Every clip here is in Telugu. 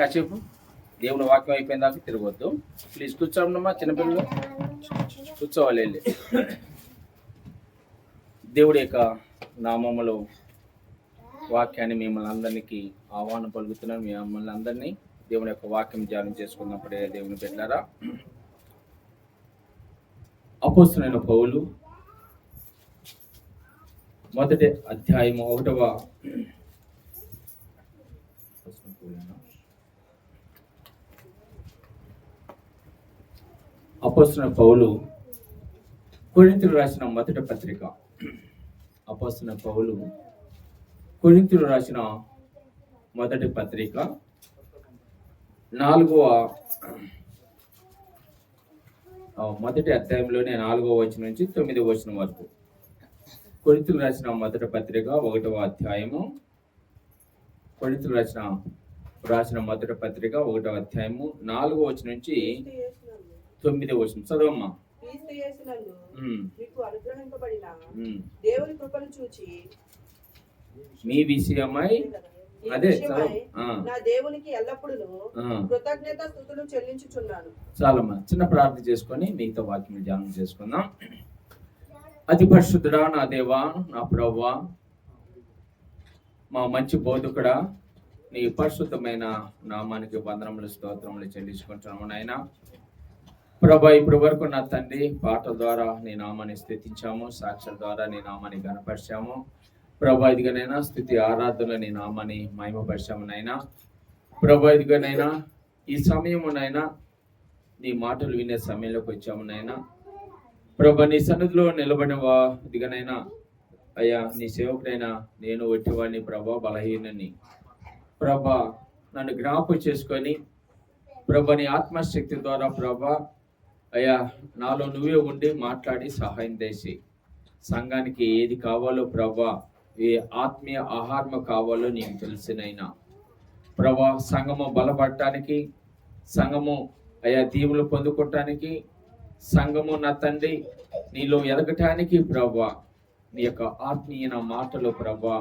కాసేపు దేవుని వాక్యం అయిపోయిన దాకా తిరగవద్దు. ప్లీజ్ కూర్చోమ్మా, చిన్నపిల్లలు కూర్చోవాలి వెళ్ళి. దేవుడి యొక్క నామములో వాక్యాన్ని మిమ్మల్ని అందరికీ ఆహ్వానం పలుకుతున్నాను. మిమ్మల్ని అందరినీ దేవుని యొక్క వాక్యం ధ్యానం చేసుకున్నప్పుడే దేవుని పెట్టారా. అపోస్తలుడైన పౌలు మొదటి అధ్యాయం 1వ అపోస్తలుడైన పౌలు కొరింథీయులకు రాసిన మొదటి పత్రిక. అపోస్తలుడైన పౌలు కొరింథీయులకు రాసిన మొదటి పత్రిక 4వ మొదటి అధ్యాయంలోనే 4వ వచనం నుంచి 9వ వచనం వరకు. కొరింథీయులకు రాసిన మొదటి పత్రిక 1వ అధ్యాయము. కొరింథీయులకు రాసిన మొదటి పత్రిక 1వ అధ్యాయము 4వ వచనం నుంచి 9వ వచనం చదవమ్మా. దేవుని కృపను చూచి మీ విషయమై అదే నా దేవునికి ఎల్లప్పుడూ కృతజ్ఞత స్తుతులు చెల్లించుచున్నాను. చాలమ్మా, చిన్న ప్రార్థన చేసుకొని మిగతా వాక్యం ధ్యానం చేసుకుందాం. అతి పరిశుద్ధుడా నా దేవా, నా ప్రభువా, మా మంచి బోధకుడా, నీ పరిశుద్ధమైన నామానికి వందనములు స్తోత్రములు చెల్లించుకుంటున్నాము నాయనా. ప్రభా, ఇప్పటి వరకు నా తండ్రి పాటల ద్వారా నీ నామాన్ని స్థుతించాము, సాక్షుల ద్వారా నీ నామాన్ని గణపరిచాము. ప్రభా, ఇదిగానైనా స్థుతి ఆరాధనలో నీ నామాన్ని మహిమపరిచాము నైనా. ప్రభా, ఇదిగానైనా ఈ సమయమునైనా నీ మాటలు వినే సమయంలోకి వచ్చాము నైనా. ప్రభా, నీ సన్నిధిలో నిలబడిన ఇదిగానైనా అయ్యా, నీ సేవకుడైనా నేను ఒట్టివాడిని ప్రభా, బలహీనని ప్రభా, నన్ను జ్ఞాపకం చేసుకొని ప్రభా, నీ ఆత్మశక్తి ద్వారా ప్రభా అయ్యా నాలో నువ్వే ఉండి మాట్లాడి సహాయం చేసి సంఘానికి ఏది కావాలో ప్రభా, ఏ ఆత్మీయ ఆహారం కావాలో నీకు తెలిసినైనా ప్రభా, సంఘము బలపడటానికి, సంఘము అయ్యా దీవులు పొందుకోవటానికి, సంఘము నా తండ్రి నీలో ఎదగటానికి ప్రభా, నీ యొక్క ఆత్మీయ మాటలు ప్రభా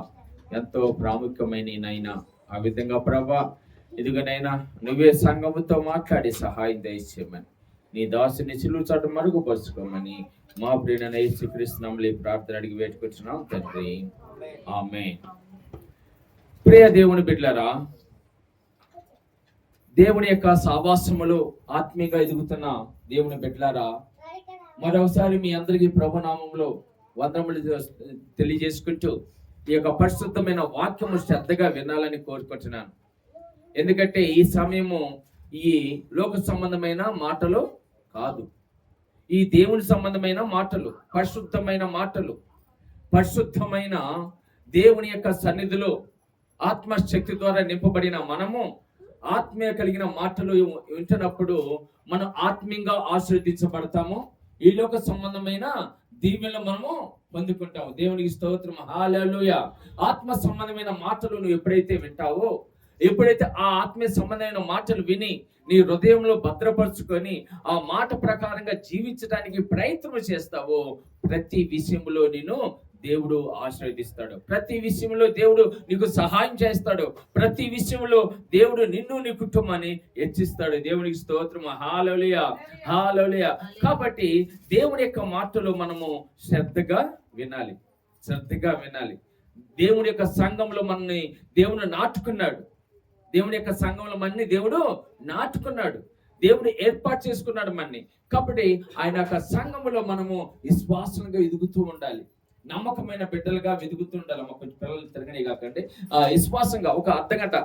ఎంతో ప్రాముఖ్యమైననైనా. ఆ విధంగా ప్రభా ఇదిగనైనా నువ్వే సంఘముతో మాట్లాడి సహాయం దయచేయమని, నీ దాసుని సిలువ చాటు మరుగుపరుచుకోమని మా ప్రియమైన యేసుక్రీస్తు నామములో ప్రార్థన అడిగి వేడుకొచ్చున్నాం తండ్రి, ఆమేన్. ప్రియ దేవుని బిడ్డలారా, దేవుని యొక్క సహవాసములో ఆత్మీయంగా ఎదుగుతున్న దేవుని బిడ్డలారా, మరోసారి మీ అందరికీ ప్రభునామములో వందనములు తెలియజేసుకుంటూ ఈ యొక్క పరిశుద్ధమైన వాక్యము శ్రద్ధగా వినాలని కోరుకుంటున్నాను. ఎందుకంటే ఈ సమయము ఈ లోక సంబంధమైన మాటలు కాదు, ఈ దేవుని సంబంధమైన మాటలు, పరిశుద్ధమైన మాటలు. పరిశుద్ధమైన దేవుని యొక్క సన్నిధిలో ఆత్మశక్తి ద్వారా నింపబడిన మనము ఆత్మీయ కలిగిన మాటలు వింటున్నప్పుడు మనం ఆత్మీయంగా ఆశీర్వదించబడతాము. ఈ లోక సంబంధమైన దీవెనలు మనము పొందుకుంటాము. దేవునికి స్తోత్రం, హల్లెలూయా. ఆత్మ సంబంధమైన మాటలు నువ్వు ఎప్పుడైతే వింటావో, ఎప్పుడైతే ఆ ఆత్మీయ సంబంధమైన మాటలు విని నీ హృదయంలో భద్రపరుచుకొని ఆ మాట ప్రకారంగా జీవించడానికి ప్రయత్నం చేస్తావో, ప్రతి విషయంలో నేను దేవుడు ఆశీర్వదిస్తాడు. ప్రతి విషయంలో దేవుడు నీకు సహాయం చేస్తాడు. ప్రతి విషయంలో దేవుడు నిన్ను నీ కుటుంబాన్ని హెచ్చిస్తాడు. దేవునికి స్తోత్రం, హల్లెలూయా, హల్లెలూయా. కాబట్టి దేవుని యొక్క మాటలు మనము శ్రద్ధగా వినాలి, శ్రద్ధగా వినాలి. దేవుని యొక్క సంఘంలో మనల్ని దేవుడు నాటుకున్నాడు. దేవుని యొక్క సంఘంలో మనని దేవుడు నాటుకున్నాడు. దేవుడు ఏర్పాటు చేసుకున్నాడు మనని. కాబట్టి ఆయన యొక్క సంఘంలో మనము విశ్వాసంగా ఎదుగుతూ ఉండాలి, నమ్మకమైన బిడ్డలుగా వెతుకుతూ ఉండాలి. మా కొంచెం పిల్లలు తిరగనే కాకండి, విశ్వాసంగా ఒక అర్ధగంట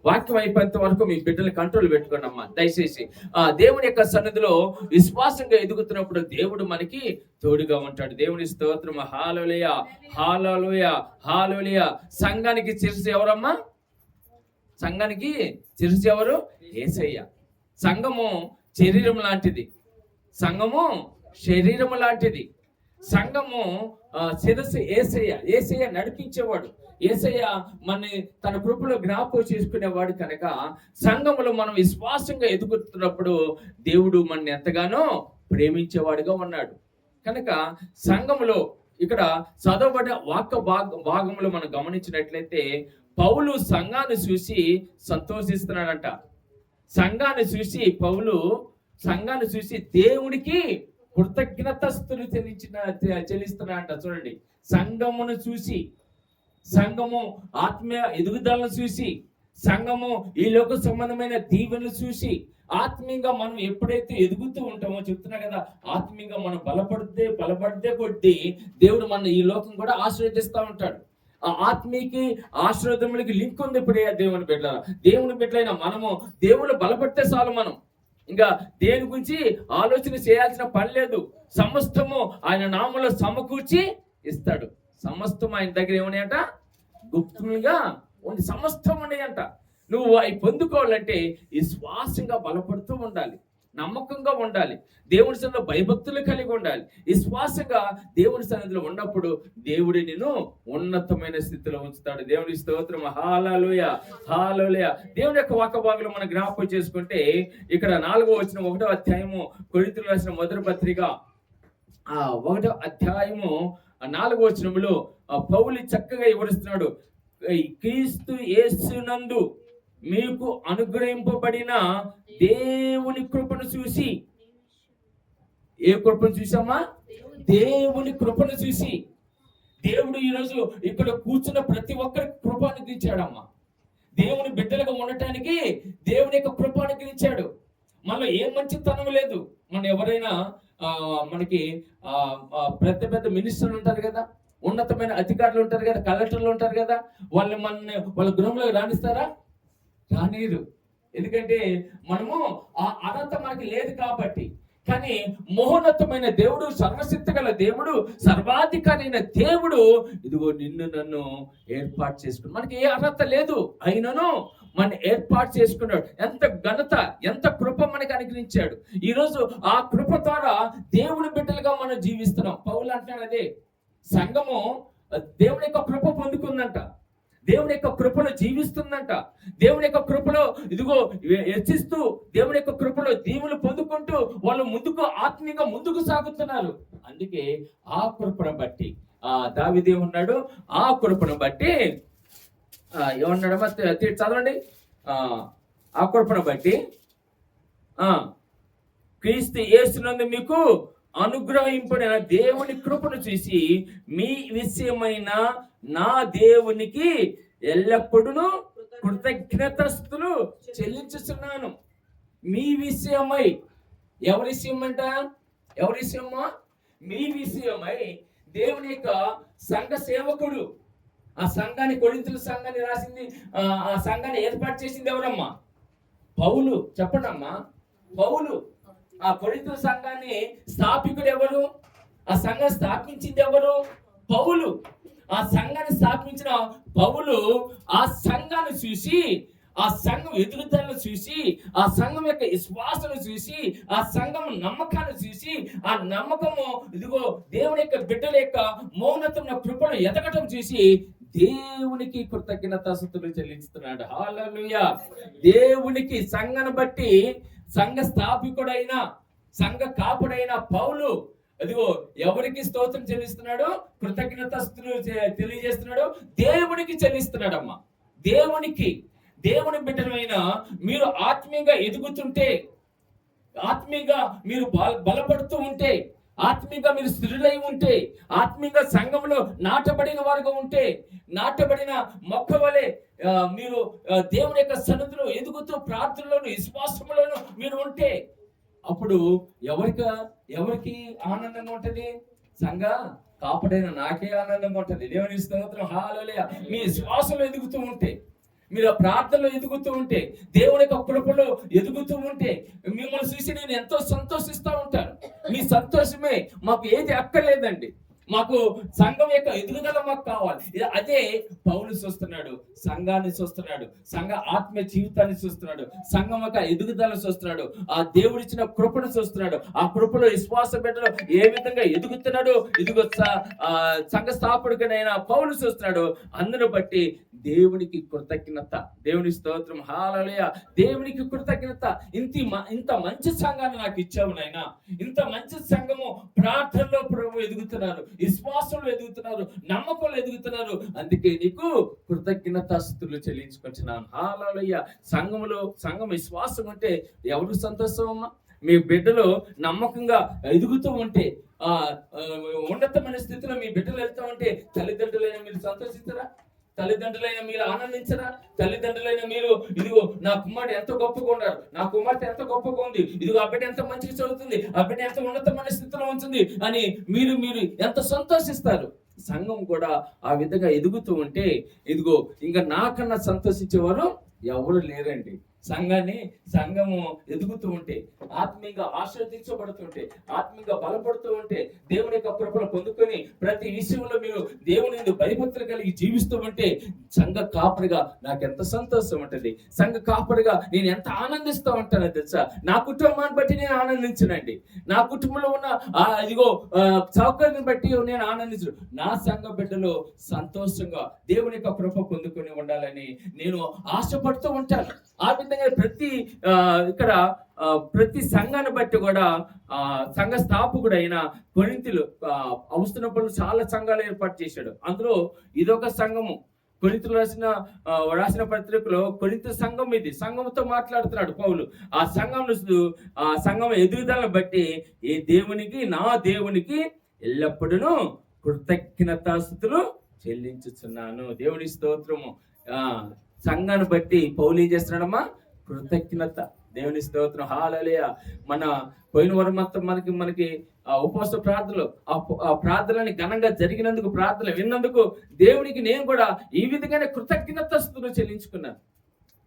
వాక్యం అయిపోయేంత వరకు మీ బిడ్డల్ని కంట్రోల్ పెట్టుకోండి అమ్మా దయచేసి. దేవుని యొక్క సన్నిధిలో విశ్వాసంగా ఎదుగుతున్నప్పుడు దేవుడు మనకి తోడుగా ఉంటాడు. దేవుని స్తోత్రం, హల్లెలూయా, హల్లెలూయా, హల్లెలూయా. సంఘానికి శిరస్సు ఎవరమ్మా? సంఘానికి శిరస్సు ఎవరు? యేసయ్య. సంఘము శరీరం లాంటిది, సంఘము శరీరము లాంటిది. సంఘము శిరస్సు యేసయ్య. యేసయ్య నడిపించేవాడు. యేసయ్య మన తన కృపలో జ్ఞాపకం చేసుకునేవాడు. కనుక సంఘములో మనం విశ్వాసంగా ఎదుగుతున్నప్పుడు దేవుడు మనని ఎంతగానో ప్రేమించేవాడుగా ఉన్నాడు. కనుక సంఘములో ఇక్కడ చదవబడిన వాక్య భాగంలో మనం గమనించినట్లయితే పౌలు సంఘాన్ని చూసి సంతోషిస్తున్నాడంట. సంఘాన్ని చూసి పౌలు సంఘాన్ని చూసి దేవునికి కృతజ్ఞతస్తులు చెల్లిస్తున్నాడంట. చూడండి, సంఘమును చూసి, సంఘము ఆత్మీయ ఎదుగుదలను చూసి, సంఘము ఈ లోక సంబంధమైన దీవెనలు చూసి, ఆత్మీయంగా మనం ఎప్పుడైతే ఎదుగుతూ ఉంటామో, చెప్తున్నా కదా, ఆత్మీయంగా మనం బలపడితే కొద్దీ దేవుడు మన ఈ లోకం కూడా ఆశీర్వదిస్తూ ఉంటాడు. ఆ ఆత్మీయకి ఆశీర్వాదములకి లింక్ ఉంది. ఇప్పుడే దేవుని బిడ్డలైన మనము దేవుడు బలపడితే చాలు, మనం ఇంకా దేని గురించి ఆలోచన చేయాల్సిన పని లేదు. సమస్తము ఆయన నామములో సమకూర్చి ఇస్తాడు. సమస్తం ఆయన దగ్గర ఏమన్నాయంట? గుప్తంగా ఉండి సమస్తం ఉన్నాయంట. నువ్వు అవి పొందుకోవాలంటే విశ్వాసంగా బలపడుతూ ఉండాలి, నమ్మకంగా ఉండాలి, దేవుని సన్నిధిలో భయభక్తులు కలిగి ఉండాలి. విశ్వాసంగా దేవుని సన్నిధిలో ఉన్నప్పుడు దేవుడి నిన్ను ఉన్నతమైన స్థితిలో ఉంచుతాడు. దేవుని స్తోత్రం. హల్లెలూయా, హల్లెలూయా. దేవుని యొక్క వాక్యభాగంలో మనం జ్ఞాపకం చేసుకుంటే, ఇక్కడ 4వ వచనం 1వ అధ్యాయము కొరింథీయులకు రాసిన మొదటి పత్రిక 1వ అధ్యాయము 4వ వచనములో పౌలు చక్కగా వివరిస్తున్నాడు. క్రీస్తు యేసునందు మీకు అనుగ్రహింపబడిన దేవుని కృపను చూసి. ఏ కృపను చూసామా? దేవుని కృపను చూసి. దేవుడు ఈరోజు ఇక్కడ కూర్చున్న ప్రతి ఒక్కరికి కృప అనుగ్రహించాడమ్మా. దేవుని బిడ్డలుగా ఉండటానికి దేవుని యొక్క కృప అనుగ్రహించాడు. మనలో ఏ మంచితనం లేదు. మనం ఎవరైనా మనకి పెద్ద పెద్ద మినిస్టర్లు ఉంటారు కదా, ఉన్నతమైన అధికారులు ఉంటారు కదా, కలెక్టర్లు ఉంటారు కదా, వాళ్ళ గృహంలో రాణిస్తారా? రానీరు. ఎందుకంటే మనము ఆ అర్హత మనకి లేదు కాబట్టి. కానీ మహోన్నతమైన దేవుడు, సర్వశక్తి గల దేవుడు, సర్వాధికారి అయిన దేవుడు ఇదిగో నిన్ను నన్ను ఏర్పాటు చేసుకున్నాడు. మనకి ఏ అర్హత లేదు, అయినను మన ఏర్పాటు చేసుకున్నాడు. ఎంత ఘనత, ఎంత కృప మనకి అనుగ్రహించాడు. ఈరోజు ఆ కృప ద్వారా దేవుని బిడ్డలుగా మనం జీవిస్తున్నాం. పౌలు అంటున్నాడు అదే, సంఘము దేవుని యొక్క కృప పొందుకుందంట, దేవుని యొక్క కృపలో జీవిస్తుందంట, దేవుని యొక్క కృపలో ఇదిగో హెచ్చిస్తూ, దేవుని యొక్క కృపలో దీవులు పొందుకుంటూ వాళ్ళు ఆత్మీయంగా ముందుకు సాగుతున్నారు. అందుకే ఆ కృపను బట్టి దావీదు ఉన్నాడు, ఆ కృపను బట్టి ఏమన్నాడమ్మా? చదవండి. ఆ కృపను బట్టి క్రీస్తు యేసునందు మీకు అనుగ్రహింపడిన దేవుని కృపను చూసి మీ విషయమైన నా దేవునికి ఎల్లప్పుడూ కృతజ్ఞతస్తులు చెల్లించుతున్నాను. మీ విషయమై. ఎవరి విషయమంట? ఎవరి విషయమా? మీ విషయమై దేవుని యొక్క సంఘ సేవకుడు, ఆ సంఘాన్ని, కొరింథీయుల సంఘాన్ని రాసింది, ఆ సంఘాన్ని ఏర్పాటు చేసింది ఎవరమ్మా? పౌలు. చెప్పండి అమ్మా, పౌలు. ఆ కొరింథీయుల సంఘాన్ని స్థాపికుడు ఎవరు? ఆ సంఘం స్థాపించింది ఎవరు? పౌలు. ఆ సంఘాన్ని స్థాపించిన పౌలు ఆ సంఘాన్ని చూసి, ఆ సంఘం ఎదుగుదలను చూసి, ఆ సంఘం యొక్క విశ్వాసాన్ని చూసి, ఆ సంఘం నమ్మకాన్ని చూసి, ఆ నమ్మకము ఇదిగో దేవుని యొక్క బిడ్డల యొక్క మౌనతమైన కృపను ఎదగటం చూసి దేవునికి కృతజ్ఞతాస్తుతులు చెల్లిస్తున్నాడు. హల్లెలూయా. దేవునికి సంఘాన్ని బట్టి సంఘ స్థాపికుడైన, సంఘ కాపుడైన పౌలు అదిగో ఎవరికి స్తోత్రం చెల్లిస్తున్నాడు? కృతజ్ఞతాస్తుతులు తెలియజేస్తున్నాడు. దేవునికి చెల్లిస్తున్నాడమ్మా. దేవునికి. దేవుని బిడ్డలైన మీరు ఆత్మీయంగా ఎదుగుతుంటే, ఆత్మీయంగా మీరు బలపడుతూ ఉంటే, ఆత్మీయంగా మీరు స్థిరులై ఉంటే, ఆత్మీయంగా సంఘంలో నాటబడిన వారుగా ఉంటే, నాటబడిన మొక్క వలె మీరు దేవుని యొక్క సన్నిధిలో ఎదుగుతూ ప్రార్థనలోను విశ్వాసంలోను మీరు ఉంటే, అప్పుడు ఎవరికి ఆనందంగా ఉంటది? సంఘ కాపాడైన నాకే ఆనందంగా ఉంటది. దేవుని స్తోత్రం. హల్లెలూయా. మీ విశ్వాసంలో ఎదుగుతూ ఉంటే, మీరు ఆ ప్రార్థనలో ఎదుగుతూ ఉంటే, దేవుని యొక్క కృపలో ఎదుగుతూ ఉంటే, మిమ్మల్ని చూసి నేను ఎంతో సంతోషిస్తూ ఉంటాను. మీ సంతోషమే మాకు ఏది అక్కర్లేదండి. మాకు సంఘం యొక్క ఎదుగుదల మాకు కావాలి. అదే పౌలు చూస్తున్నాడు, సంఘాన్ని చూస్తున్నాడు, సంఘ ఆత్మ జీవితాన్ని చూస్తున్నాడు, సంఘం యొక్క ఎదుగుదల చూస్తున్నాడు, ఆ దేవుడిచ్చిన కృపను చూస్తున్నాడు. ఆ కృపలో విశ్వాస బిడ్డలు ఏ విధంగా ఎదుగుతున్నాడు, ఇదిగో సంఘ స్థాపకుడైన పౌలు చూస్తున్నాడు. అందును బట్టి దేవునికి కృతజ్ఞత. దేవుని స్తోత్రం. హల్లెలూయా. దేవునికి కృతజ్ఞత. ఇంత మంచి సంఘాన్ని నాకు ఇచ్చావు నాయనా. ఇంత మంచి సంఘము ప్రార్థనలో ప్రభు ఎదుగుతున్నారు. విశ్వాసంలో ఎదుగుతున్నారు, నమ్మకంలో ఎదుగుతున్నారు. అందుకే నీకు కృతజ్ఞతాస్తుతులు చెల్లించుకొచ్చినాను. హల్లెలూయా. సంఘం విశ్వాసం ఉంటే ఎవరు సంతోషం అమ్మా? మీ బిడ్డలు నమ్మకంగా ఎదుగుతూ ఉంటే, ఉన్నతమైన స్థితిలో మీ బిడ్డలు వెళ్తూ ఉంటే తల్లిదండ్రులైన మీరు సంతోషిస్తారా? తల్లిదండ్రులైన మీరు ఆనందించరా? తల్లిదండ్రులైన మీరు, ఇదిగో నా కుమారుడు ఎంత గొప్పగా ఉన్నారు, నా కుమార్తె ఎంత గొప్పగా ఉంది, ఇదిగో ఆ బిడ్డ ఎంత మంచిగా చదువుతుంది, ఆ బిడ్డ ఎంత ఉన్నతమైన స్థితిలో ఉంటుంది అని మీరు ఎంత సంతోషిస్తారు. సంఘం కూడా ఆ విధంగా ఎదుగుతూ ఉంటే, ఇదిగో ఇంకా నాకన్నా సంతోషించేవారు ఎవరు లేరండి. సంఘము ఎదుగుతూ ఉంటే, ఆత్మీయంగా ఆశీర్వదించబడుతుంటే, ఆత్మీయంగా బలపడుతూ ఉంటే, దేవుని యొక్క కృపను పొందుకొని ప్రతి విషయంలో మీరు దేవుని భయభక్తులు కలిగి జీవిస్తూ ఉంటే, సంఘ కాపరిగా నాకు ఎంత సంతోషం ఉంటుంది. సంఘ కాపరిగా నేను ఎంత ఆనందిస్తూ ఉంటానో తెలుసా? నా కుటుంబాన్ని బట్టి నేను ఆనందించనండి, నా కుటుంబంలో ఉన్న ఇదిగో సౌకర్యాన్ని బట్టి నేను ఆనందించను. నా సంఘ బిడ్డలు సంతోషంగా దేవుని యొక్క కృప పొందుకొని ఉండాలని నేను ఆశపడుతూ ఉంటాను. ఆ విధంగా ప్రతి సంఘాన్ని బట్టి కూడా సంఘ స్థాపకుడు అయిన కొరింథీయులు అవసరప్పుడు చాలా సంఘాలు ఏర్పాటు చేశాడు. అందులో ఇదొక సంఘము. కొరింథీయులు రాసిన పత్రికలో కొరింథీ సంఘం, ఇది సంఘంతో మాట్లాడుతున్నాడు పౌలు. ఆ సంఘం ఎదుగుదలను బట్టి నా దేవునికి ఎల్లప్పుడూ కృతజ్ఞతాస్తుతులు చెల్లించుచున్నాను. దేవుని స్తోత్రము. సంఘాన్ని బట్టి పౌలు ఏం చేస్తున్నాడమ్మా? కృతజ్ఞత. దేవుని స్తోత్రం. హల్లెలూయా. మన పోయిన వారం అంతా మనకి ఉపవాస ప్రార్థనలు, ఆ ప్రార్థనని ఘనంగా జరిగినందుకు, ప్రార్థనలు విన్నందుకు దేవునికి నేను కూడా ఈ విధంగానే కృతజ్ఞతాస్తుతులు చెల్లించుకున్నాను.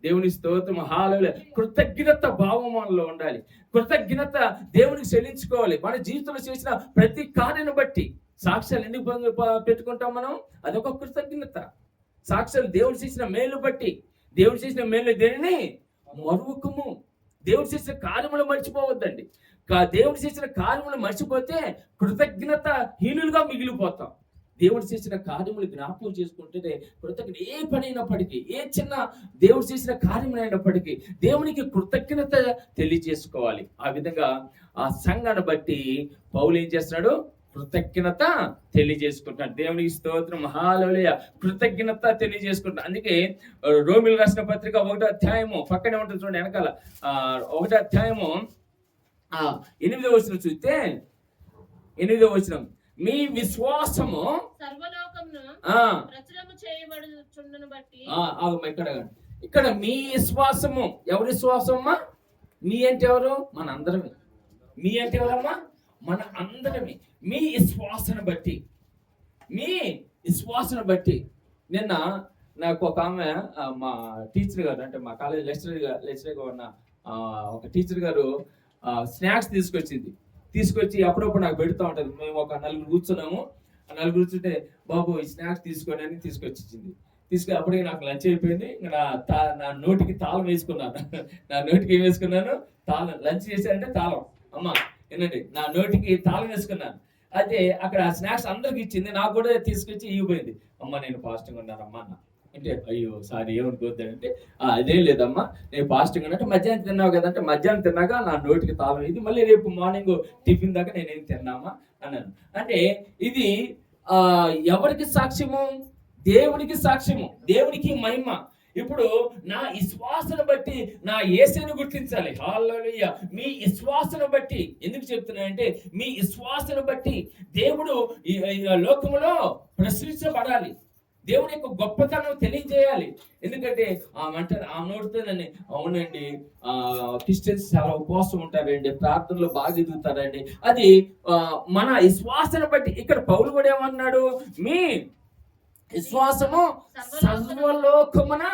దేవుని స్తోత్రం. హల్లెలూయా. కృతజ్ఞత భావం మనలో ఉండాలి. కృతజ్ఞత దేవునికి చెల్లించుకోవాలి. మన జీవితంలో చేసిన ప్రతి కార్యాన్ని బట్టి. సాక్ష్యాలు ఎందుకు పెట్టుకుంటాం మనం? అదొక కృతజ్ఞత. సాక్ష్యాలు దేవుడు చేసిన మేలు బట్టి. దేవుడు చేసిన మేలు దేనిని మరువకము. దేవుడు చేసిన కార్యములు మర్చిపోవద్దండి. దేవుడు చేసిన కార్యములు మర్చిపోతే కృతజ్ఞత హీనులుగా మిగిలిపోతాం. దేవుడు చేసిన కార్యములు జ్ఞాపకం చేసుకుంటే కృతజ్ఞత, ఏ పని అయినప్పటికీ, ఏ చిన్న దేవుడు చేసిన కార్యములు అయినప్పటికీ దేవునికి కృతజ్ఞత తెలియజేసుకోవాలి. ఆ విధంగా ఆ సంఘాన్ని బట్టి పౌలు ఏం చేస్తున్నాడు? కృతజ్ఞత తెలియజేసుకుంటాడు. దేవునికి స్తోత్రం. హల్లెలూయా. కృతజ్ఞత తెలియజేసుకుంటాడు. అందుకే రోమిలు రాసిన పత్రిక 1వ అధ్యాయము పక్కనే ఉంటుంది చూడండి, వెనకాల 1వ అధ్యాయము 8వ వచనం చూస్తే, 8వ వచనం, మీ విశ్వాసము ఇక్కడ మీ విశ్వాసము. ఎవరి విశ్వాసమ్మా? మీ అంటే ఎవరు? మన అందరమే. మీ అంటే ఎవరమ్మా? మన అందరమే. మీ విశ్వాసను బట్టి. నిన్న నాకు ఒక ఆమె, మా టీచర్ గారు, అంటే మా కాలేజ్ లెక్చరర్గా ఉన్న ఒక టీచర్ గారు స్నాక్స్ తీసుకొచ్చి అప్పుడప్పుడు నాకు పెడుతూ ఉంటుంది. మేము ఒక 4 కూర్చున్నాము. ఆ 4 కూర్చుంటే, బాబు ఈ స్నాక్స్ తీసుకోండి అని తీసుకొచ్చింది. అప్పటికి నాకు లంచ్ అయిపోయింది. నా నోటికి తాళం వేసుకున్నాను. నా నోటికి ఏం వేసుకున్నాను? తాళం. లంచ్ చేశానంటే తాళం. అమ్మ ఏంటండి, నా నోటికి తాళం వేసుకున్నాను. అయితే అక్కడ స్నాక్స్ అందరికి ఇచ్చింది, నాకు కూడా తీసుకొచ్చి ఇవ్వబోయింది. అమ్మ నేను ఫాస్టింగ్ ఉన్నానమ్మా అన్న. అంటే అయ్యో సారీ ఏమనుకోవద్దంటే, అదేం లేదమ్మా నేను ఫాస్టింగ్ ఉన్నట్టు మధ్యాహ్నం తిన్నావు కదంటే, మధ్యాహ్నం తిన్నాక నా నోటికి తాళం ఇది, మళ్ళీ రేపు మార్నింగ్ టిఫిన్ దాకా నేనేం తిన్నామా అన్నాను. అంటే ఇది ఎవరికి సాక్ష్యము? దేవునికి సాక్ష్యము, దేవునికి మహిమ. ఇప్పుడు నా విశ్వాసను బట్టి నా యేసుని గుర్తించాలి. హల్లెలూయా. మీ విశ్వాసను బట్టి. ఎందుకు చెప్తున్నానంటే, మీ విశ్వాసను బట్టి దేవుడు ఈ లోకములో ప్రశ్నించబడాలి. దేవుని యొక్క గొప్పతనం తెలియజేయాలి. ఎందుకంటే ఆ నోటితోనండి, అవునండి క్రిస్టియన్స్ చాలా ఉపవాసం ఉంటారండి, ప్రార్థనలో బాగా ఎదుగుతారండి. అది మన విశ్వాసను బట్టి. ఇక్కడ పౌలు కూడా ఏమన్నాడు? మీ విశ్వాసము సర్వలోకమున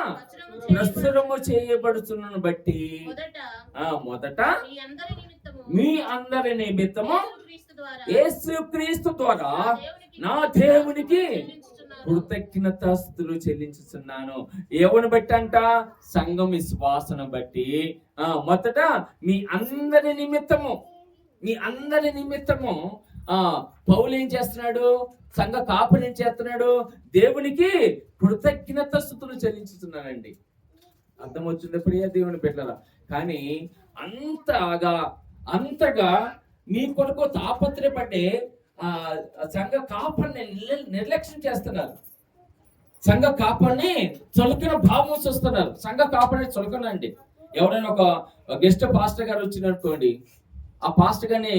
ప్రచురము చేయబడుతున్నను బట్టి మొదట మీ అందరి నిమిత్తము యేసుక్రీస్తు ద్వారా నా దేవునికి కృతజ్ఞతాస్తుతులు చెల్లించుతున్నాను. ఎవరిని బట్టి అంట? సంఘం విశ్వాసను బట్టి. మొదట మీ అందరి నిమిత్తము పౌలు ఏం చేస్తున్నాడు? సంఘ కాపుని ఏం చేస్తున్నాడు? దేవునికి కృతజ్ఞతాస్తుతులు చెల్లించుతున్నానండి. అర్థం వచ్చింది ప్రియ దేవుని బిడ్డలారా? కానీ అంతగా మీ కొరకు తాపత్రపడే ఆ సంఘ కాపరిని నిర్లక్ష్యం చేస్తున్నారు. సంఘ కాపరిని చులకన భావం చూస్తున్నారు. సంఘ కాపరిని చులకన అండి. ఎవరైనా ఒక గెస్ట్ పాస్టర్ గారు వచ్చిననుకోండి, ఆ పాస్టర్ గారిని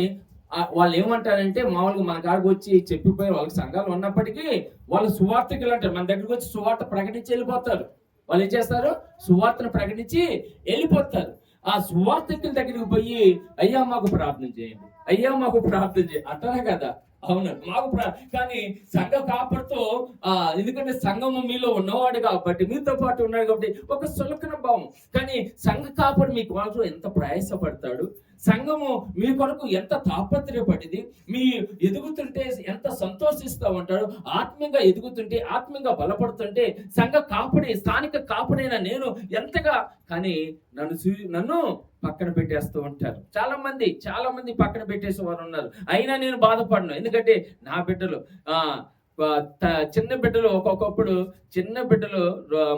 వాళ్ళు ఏమంటారంటే, మామూలుగా మన కాడికి వచ్చి చెప్పిపోయి వాళ్ళకి సంఘాలు ఉన్నప్పటికీ వాళ్ళు సువార్తకులు అంటారు. మన దగ్గరికి వచ్చి సువార్త ప్రకటించి వెళ్ళిపోతారు. వాళ్ళు ఏం చేస్తారు? సువార్తను ప్రకటించి వెళ్ళిపోతారు. ఆ సువార్తకుల దగ్గరికి పోయి అయ్యా మాకు ప్రార్థన చేయండి, అయ్యా మాకు ప్రార్థన చేయండి అంటారా కదా? అవును, మాకు కానీ సంఘ కాపరితో ఎందుకంటే సంఘము మీలో ఉన్నవాడు కాబట్టి, మీతో పాటు ఉన్నాడు కాబట్టి ఒక సులకన భావం. కానీ సంఘ కాపరి మీ కొరకు ఎంత ప్రయాసపడతాడు, సంఘము మీ కొరకు ఎంత తాపత్రయపడింది, మీ ఎదుగుతుంటే ఎంత సంతోషిస్తూ ఉంటాడు, ఆత్మీయంగా ఎదుగుతుంటే, ఆత్మీయంగా బలపడుతుంటే సంఘ కాపరి, స్థానిక కాపరైన నేను ఎంతగా, కానీ నన్ను పక్కన పెట్టేస్తూ ఉంటారు. చాలా మంది పక్కన పెట్టేసే వారు ఉన్నారు. అయినా నేను బాధపడను, ఎందుకంటే నా బిడ్డలు చిన్న బిడ్డలు ఒక్కొక్కప్పుడు చిన్న బిడ్డలు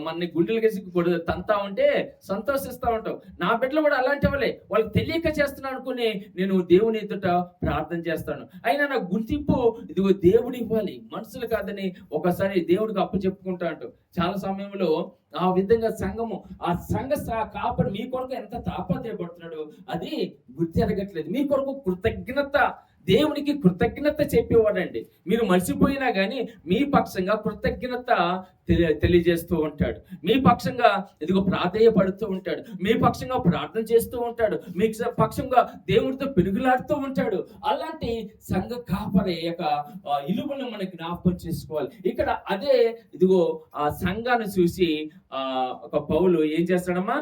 మన గుండెలు కేసి తంతా ఉంటే సంతోషిస్తూ ఉంటాం. నా బిడ్డలు కూడా అలాంటి వాళ్ళే. వాళ్ళకి తెలియక చేస్తున్నాను అనుకుని నేను దేవుని ఎదుట ప్రార్థన చేస్తాను. అయినా నా గుర్తింపు ఇదిగో దేవుడు ఇవ్వాలి, మనుషులు కాదని ఒకసారి దేవుడికి అప్పు చెప్పుకుంటా అంటూ చాలా సమయంలో ఆ విధంగా సంఘము, ఆ సంఘ కాపరి మీ కొరకు ఎంత తాపత్రయపడుతున్నాడు అది గుర్తెరగట్లేదు. మీ కొరకు కృతజ్ఞత, దేవునికి కృతజ్ఞత చెప్పేవాడండి. మీరు మర్చిపోయినా కానీ మీ పక్షంగా కృతజ్ఞత తెలియజేస్తూ ఉంటాడు. మీ పక్షంగా ఇదిగో ప్రాధేయపడుతూ ఉంటాడు. మీ పక్షంగా ప్రార్థన చేస్తూ ఉంటాడు. మీ పక్షంగా దేవుడితో పెరుగులాడుతూ ఉంటాడు. అలాంటి సంఘ కాపరి యొక్క ఇలువను మనకి జ్ఞాపకం చేసుకోవాలి. ఇక్కడ అదే ఇదిగో ఆ సంఘాన్ని చూసి ఒక పౌలు ఏం చేస్తాడమ్మా,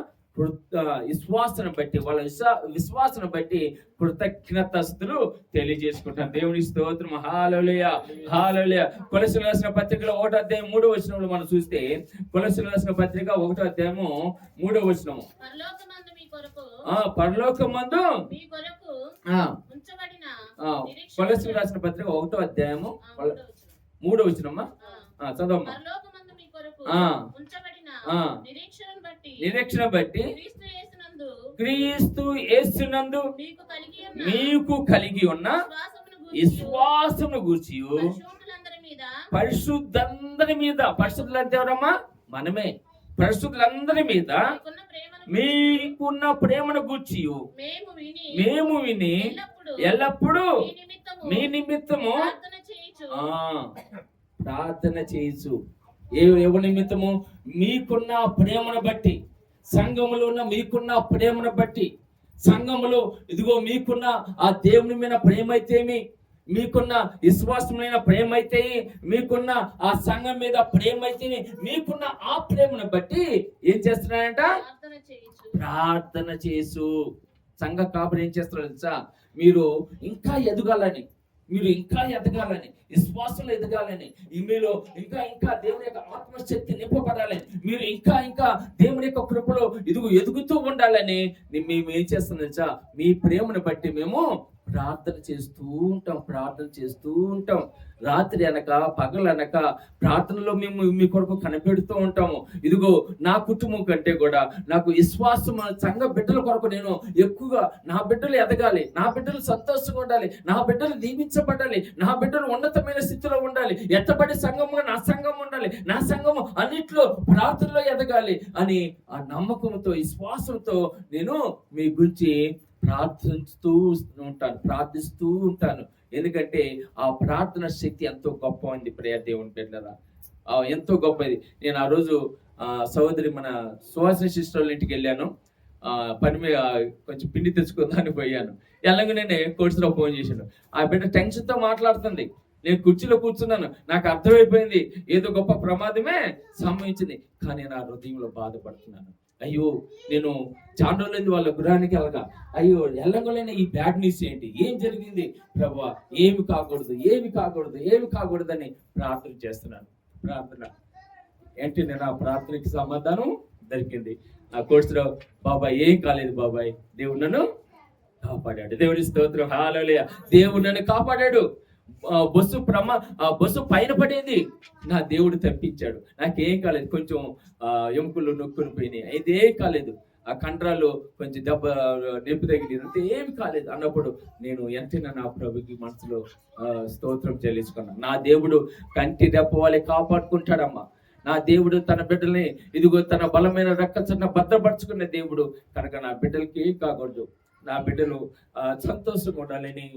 విశ్వాసను బట్టి, వాళ్ళ విశ్వాసను బట్టి కృతజ్ఞతస్తులు తెలియజేసుకుంటారు. దేవుని స్తోత్రం. హల్లెలూయా, హల్లెలూయా. కొలస్సీయులకు రాసిన పత్రికలో 1వ అధ్యాయం 3వ వచనంలో మనం చూస్తే, కొలస్సీయులకు రాసిన పత్రిక 1వ అధ్యాయము 3వ వచనం, పరలోకమందు కొలస్సీయులకు రాసిన పత్రిక 1వ అధ్యాయము 3వ వచనమ్మా చదవమ్మా. నిరీక్షణ బట్టి క్రీస్తు యేసునందు మీకు కలిగి ఉన్న విశ్వాసమును గూర్చి పరిశుద్ధులందరి మీద, పరిశుద్ధులంటే ఎవరమ్మా? మనమే. పరిశుద్ధులందరి మీద మీకున్న ప్రేమను గూర్చి మేము విని ఎల్లప్పుడూ మీ నిమిత్తము ప్రార్థన చేయొచ్చు. ఎవరి నిమిత్తము? మీకున్న ప్రేమను బట్టి, సంఘములో ఉన్న మీకున్న ప్రేమను బట్టి, సంఘములో ఇదిగో మీకున్న ఆ దేవుని మీద ప్రేమ అయితేమి, మీకున్న విశ్వాసమైన ప్రేమ అయితే, మీకున్న ఆ సంఘం మీద ప్రేమ అయితే, మీకున్న ఆ ప్రేమను బట్టి ఏం చేస్తున్నారంట? ప్రార్థన చేసు. సంఘ కాపరి ఏం చేస్తున్నారు తెలుసా? మీరు ఇంకా ఎదగాలని, విశ్వాసంలో ఎదగాలని, మీలో ఇంకా దేవుని యొక్క ఆత్మశక్తి నింపబడాలని, మీరు ఇంకా దేవుని యొక్క కృపలో ఎదుగుతూ ఉండాలని మేము ఏం చేస్తున్నాం? మీ ప్రేమను బట్టి మేము ప్రార్థన చేస్తూ ఉంటాం. రాత్రి అనక పగలనక ప్రార్థనలో మేము మీ కొరకు కనిపెడుతూ ఉంటాము. ఇదిగో నా కుటుంబం కంటే కూడా నాకు విశ్వాసం, సంఘ బిడ్డల కొరకు నేను ఎక్కువగా, నా బిడ్డలు ఎదగాలి, నా బిడ్డలు సంతోషంగా ఉండాలి, నా బిడ్డలు దీవించబడాలి, నా బిడ్డలు ఉన్నతమైన స్థితిలో ఉండాలి, ఎత్తబడి సంఘముగా నా సంఘం ఉండాలి, నా సంఘము అన్నిట్లో ప్రార్థనలో ఎదగాలి అని ఆ నమ్మకంతో, విశ్వాసంతో నేను మీ గురించి ప్రార్థిస్తూ ఉంటాను. ఎందుకంటే ఆ ప్రార్థన శక్తి ఎంతో గొప్ప ఉంది ప్రియ దేవుని బిడ్డలారా, ఎంతో గొప్పది. నేను ఆ రోజు సహోదరి మన సువాసన సిస్టర్ ఇంటికి వెళ్ళాను. పని మీద కొంచెం పిండి తెచ్చుకుందాన్ని పోయాను. ఎలాగనే కోర్సులో ఫోన్ చేశాను. ఆ బిడ్డ టెన్షన్తో మాట్లాడుతుంది. నేను కుర్చీలో కూర్చున్నాను. నాకు అర్థమైపోయింది ఏదో గొప్ప ప్రమాదమే సంభవించింది. కానీ నా హృదయంలో బాధపడుతున్నాను. అయ్యో, నేను చాలా రోజులైంది వాళ్ళ గృహానికి వెళ్ళగా, అయ్యో ఎల్లగొలైనా ఈ బ్యాడ్ న్యూస్ ఏంటి, ఏం జరిగింది ప్రభువా, ఏమి కాకూడదు అని ప్రార్థన చేస్తున్నాను. ప్రార్థన ఏంటంటే నా ప్రార్థనకి సమాధానం దొరికింది. నా కోర్సులో, బాబాయ్ ఏం కాలేదు బాబాయ్, దేవుడు నన్ను కాపాడాడు. దేవుడి స్తోత్రం. హల్లెలూయా. దేవుడు నన్ను కాపాడాడు. బస్సు పైన పడేది, నా దేవుడు తప్పించాడు. నాకేం కాలేదు. కొంచెం ఎముకలు నొక్కుని పోయినాయి, అయితే కాలేదు. ఆ కండరాలు కొంచెం దెబ్బ నొప్పి తగిలింది అంతే, ఏమి కాలేదు అన్నప్పుడు నేను వెంటనే నా ప్రభుకి మనసులో స్తోత్రం చెల్లించుకున్నాను. నా దేవుడు కంటి దెబ్బ వాళ్ళే కాపాడుకుంటాడమ్మా. నా దేవుడు తన బిడ్డల్ని ఇదిగో తన బలమైన రెక్కచన్న భద్రపరుచుకున్న దేవుడు కనుక నా బిడ్డలకి ఏం కాకూడదు, నా బిడ్డలు సంతోషంగా ఉండాలని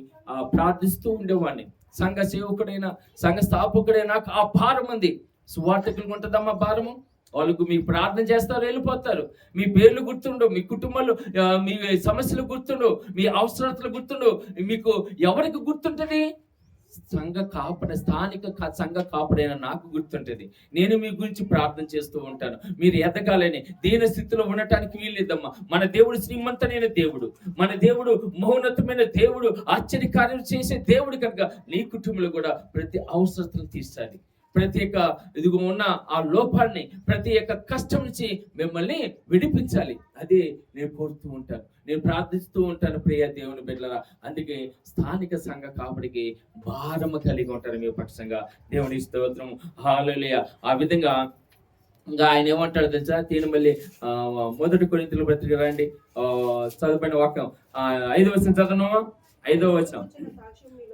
ప్రార్థిస్తూ ఉండేవాడిని. సంఘ సేవకుడైనా సంఘ స్థాపకుడైనా నాకు ఆ భారం ఉంది. సువార్థకులకు ఉంటుందమ్మా భారము. వాళ్ళకు మీ ప్రార్థన చేస్తారు, వెళ్ళిపోతారు. మీ పేర్లు గుర్తుండవు, మీ కుటుంబాలు మీ సమస్యలు గుర్తుండవు, మీ అవసరతలు గుర్తుండవు. మీకు ఎవరికి గుర్తుంటది? సంఘ కాపడ స్థానిక సంఘ కాపడైన నాకు గుర్తుంటది. నేను మీ గురించి ప్రార్థన చేస్తూ ఉంటాను. మీరు ఎదగాలని, దీన స్థితిలో ఉండటానికి వీల్లేదమ్మా. మన దేవుడు శ్రీమంతమైన దేవుడు, మన దేవుడు మౌనతమైన దేవుడు, ఆశ్చర్యకార్యం చేసే దేవుడు. కనుక నీ కుటుంబంలో కూడా ప్రతి అవసరతను తీర్చాలి. ప్రతి ఒక్క ఇదిగో ఉన్న ఆ లోపాన్ని, ప్రతి ఒక్క కష్టం నుంచి మిమ్మల్ని విడిపించాలి. అదే నేను కోరుతూ ఉంటాను, నేను ప్రార్థిస్తూ ఉంటాను ప్రియ దేవుని బిడ్డలారా. అందుకే స్థానిక సంఘ కాపడికి భారము కలిగి ఉంటారు మీ పక్షంగా. దేవుని స్తోత్రం, హల్లెలూయా. ఆ విధంగా ఇంకా ఆయన ఏమంటాడు తెలుసా? తీను మళ్ళీ 1 కొరింథీయుల పత్రిక రండి, చదువుకున్న వాక్యం 5వ వచనం చదవను. 5వ వచనం,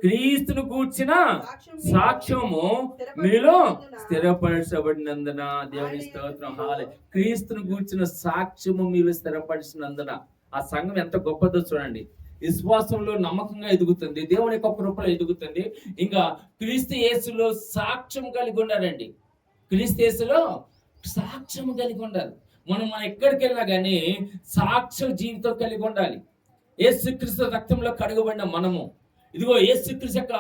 క్రీస్తును కూర్చిన సాక్ష్యము మీలో స్థిరపరచబడినందున. దేవుని స్తోత్రం, హల్లెలూయా. క్రీస్తును కూర్చిన సాక్ష్యము మీలో స్థిరపరిచినందున. ఆ సంఘం ఎంత గొప్పదో చూడండి. విశ్వాసంలో నమ్మకంగా ఎదుగుతుంది, దేవుని యొక్క కృపలో ఎదుగుతుంది. ఇంకా క్రీస్తు యేసులో సాక్ష్యం కలిగి ఉండాలండి. క్రీస్తు యేసులో సాక్ష్యం కలిగి ఉండాలి. మనం ఎక్కడికి వెళ్ళినా కానీ సాక్ష్య జీవితం కలిగి ఉండాలి. యేసుక్రీస్తు రక్తంలో కడుగబడిన మనము, ఇదిగో యేసుక్రీస్తు యొక్క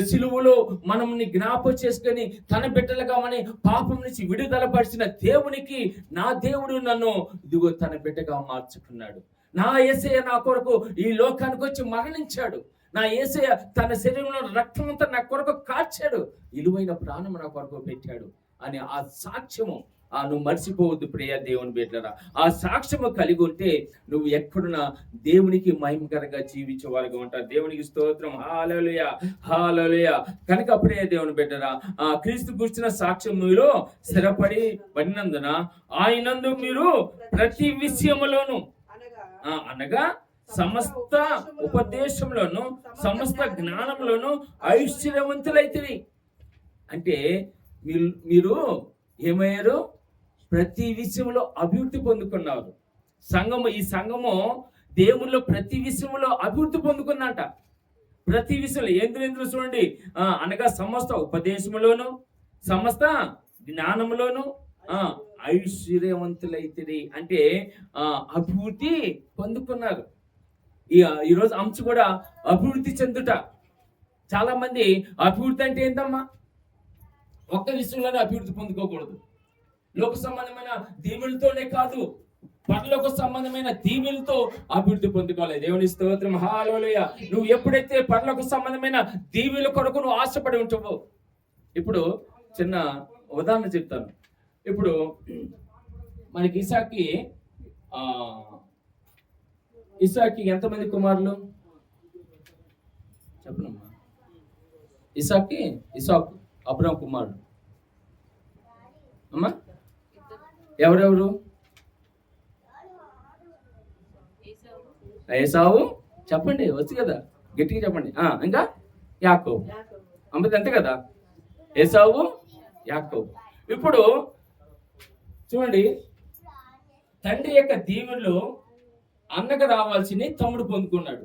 సిలువలో మనల్ని జ్ఞాపకం చేసుకొని తన బిడ్డలుగా మన పాపం నుంచి విడుదల పరిచిన దేవునికి, నా దేవుడు నన్ను ఇదిగో తన బిడ్డగా మార్చుకున్నాడు. నా యేసయ్య నా కొరకు ఈ లోకానికి వచ్చి మరణించాడు. నా యేసయ్య తన శరీరంలో రక్తం అంతా నా కొరకు కార్చాడు, విలువైన ప్రాణం నా కొరకు పెట్టాడు అని ఆ సాక్ష్యము నువ్వు మర్చిపోవద్దు ప్రియ దేవుని బిడ్డలారా. ఆ సాక్ష్యము కలిగి ఉంటే నువ్వు ఎక్కడున్నా దేవునికి మహిమకరంగా జీవించేవారుగా ఉంటారు. దేవునికి స్తోత్రం, హల్లెలూయా, హల్లెలూయా. కనుక ప్రియ దేవుని బిడ్డలారా, క్రీస్తు గురించిన సాక్ష్యం మీలో స్థిరపడి పడినందున ఆయనందు మీరు ప్రతి విషయములోను అనగా సమస్త ఉపదేశంలోను సమస్త జ్ఞానంలోను ఐశ్వర్యవంతులైతివి. అంటే మీరు ఏమయ్యారు? ప్రతి విషయంలో అభివృద్ధి పొందుకున్నారు. ఈ సంఘము దేవుల్లో ప్రతి విషయంలో అభివృద్ధి పొందుకున్నట. ప్రతి విషయంలో ఎందులో చూడండి, అనగా సమస్త ఉపదేశములోను సమస్త జ్ఞానములోను ఐశ్వర్యవంతులైతిరి. అంటే అభివృద్ధి పొందుకున్నారు. ఈరోజు అంశం కూడా అభివృద్ధి చెందుట. చాలా మంది అభివృద్ధి అంటే ఏంటమ్మా? ఒక్క విషయంలోనే అభివృద్ధి పొందుకోకూడదు. లోక సంబంధమైన దీవులతోనే కాదు, పరలోక సంబంధమైన దీవులతో అభివృద్ధి పొందుకోవాలి. దేవుని స్తోత్రం, హల్లెలూయా. నువ్వు ఎప్పుడైతే పరలోక సంబంధమైన దీవుల కొరకు నువ్వు ఆశపడి ఉంటావో, ఇప్పుడు చిన్న ఉదాహరణ చెప్తాను. ఇప్పుడు మనకి ఇసాకి ఎంతమంది కుమారులు చెప్పనమ్మా? ఇసాకు అబ్రాం కుమారుడు అమ్మా ఎవరెవరు? ఏసావు చెప్పండి, వచ్చు కదా, గట్టిగా చెప్పండి. ఇంకా యాకోబు, అమ్మది అంతే కదా, ఏసావు యాకోబు. ఇప్పుడు చూడండి, తండ్రి యొక్క దీవెనలో అన్నకు రావాల్సింది తమ్ముడు పొందుకున్నాడు.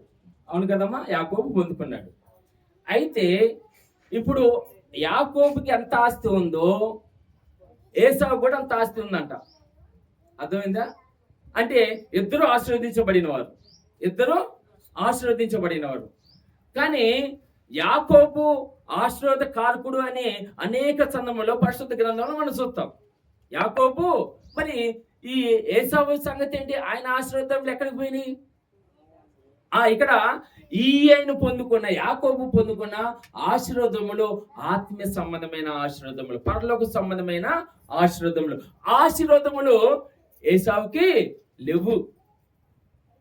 అవును కదమ్మా, యాకోబు పొందుకున్నాడు. అయితే ఇప్పుడు యాకోబుకి ఎంత ఆస్తి ఉందో ఏసావు కూడా అంత ఆస్తి ఉందంట. అర్థమైందా? అంటే ఇద్దరు ఆశీర్వదించబడినవారు. కానీ యాకోబు ఆశీర్వాద కారకుడు అనే అనేక సందర్భంలో పరిశుద్ధ గ్రంథంలో మనం చూస్తాం. యాకోబు మరి ఈ ఏసావు సంగతి ఏంటి? ఆయన ఆశీర్వాదం ఎక్కడికి పోయినాయి? ఇక్కడ ఈయన పొందుకున్న యాకోబు పొందుకున్న ఆశీర్వాదములు ఆత్మీయ సంబంధమైన ఆశీర్వాదములు, పరలోక సంబంధమైన ఆశీర్వాదములు ఏసావుకి లేవు.